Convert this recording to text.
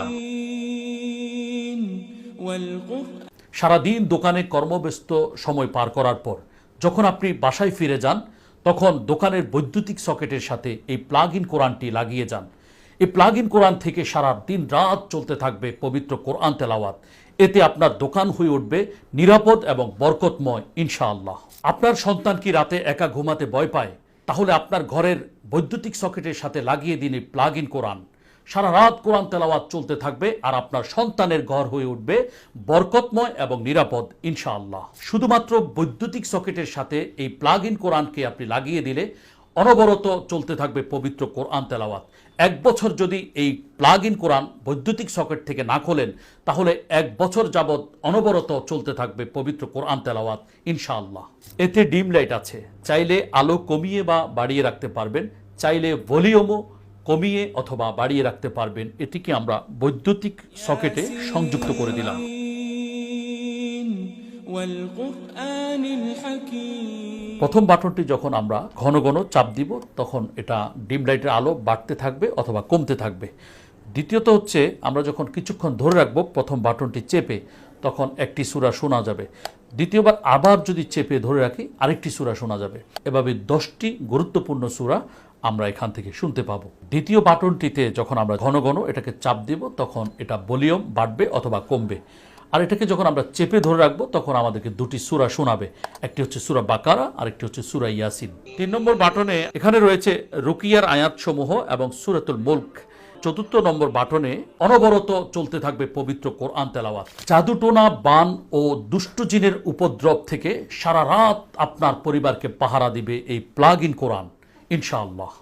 দিলাম। সারাদিন দোকানে কর্মব্যস্ত সময় পার করার পর যখন আপনি বাসায় ফিরে যান, তখন দোকানের বৈদ্যুতিক সকেটের সাথে এই প্লাগ ইন কোরআনটি লাগিয়ে যান। এই প্লাগ ইন কোরআন থেকে সারা দিন রাত চলতে থাকবে পবিত্র কোরআন তেলাওয়াত। এতে আপনার দোকান হয়ে উঠবে নিরাপদ এবং বরকতময় ইনশাআল্লাহ। আপনার সন্তান কি রাতে একা ঘুমাতে ভয় পায়? তাহলে আপনার ঘরের বৈদ্যুতিক সকেটের সাথে লাগিয়ে দিন এই প্লাগ ইন কোরআন। সারা রাত কোরআন তেলাওয়াত চলতে থাকবে আর আপনার সন্তানের ঘর হয়ে উঠবে বরকতময় এবং নিরাপদ ইনশাআল্লাহ। শুধুমাত্র বৈদ্যুতিক সকেটের সাথে এই প্লাগ ইন কোরআনকে আপনি লাগিয়ে দিলে অনবরত চলতে থাকবে পবিত্র কোরআন তেলাওয়াত। 1 বছর যদি এই প্লাগ ইন কোরআন বৈদ্যুতিক সকেট থেকে না খোলেন, তাহলে 1 বছর যাবৎ অনবরত চলতে থাকবে পবিত্র কোরআন তেলাওয়াত ইনশাআল্লাহ। এতে ডিম লাইট আছে, চাইলে আলো কমিয়ে বা বাড়িয়ে রাখতে পারবেন, চাইলে ভলিউমও কমিয়ে অথবা বাড়িয়ে রাখতে পারবেন। এটিকে আমরা বৈদ্যুতিক সকেটে সংযুক্ত করে দিলাম। প্রথম বাটনটি যখন আমরা ঘন ঘন চাপ দিব, তখন এটা ডিম লাইটের আলো বাড়তে থাকবে অথবা কমতে থাকবে। দ্বিতীয়ত হচ্ছে, আমরা যখন কিছুক্ষণ ধরে রাখবো প্রথম বাটনটি চেপে, তখন একটি সূরা শোনা যাবে। দ্বিতীয়বার আবার যদি চেপে ধরে রাখি, আরেকটি সূরা শোনা যাবে। এভাবে 10টি গুরুত্বপূর্ণ সূরা আমরা এখান থেকে শুনতে পাবো। দ্বিতীয় বাটনটিতে যখন আমরা ঘন ঘন এটাকে চাপ দিব, তখন এটা ভলিউম বাড়বে অথবা কমবে। আর এটাকে যখন আমরা চেপে ধরে রাখবো, তখন আমাদেরকে 2টি সূরা শোনাবে। একটি হচ্ছে সূরা বাকারা, আরেকটি হচ্ছে সূরা ইয়াসিন। 3 নম্বর বাটনে এখানে রয়েছে রুকিয়ার আয়াতসমূহ এবং সূরাতুল মুলক। 4র্থ নম্বর বাটনে অনবরত চলতে থাকবে পবিত্র কোরআন তেলাওয়াত। জাদুটোনা, বান ও দুষ্ট জিনের উপদ্রব থেকে সারা রাত আপনার পরিবারকে পাহারা দিবে এই প্লাগ ইন কোরআন ইনশাআল্লাহ।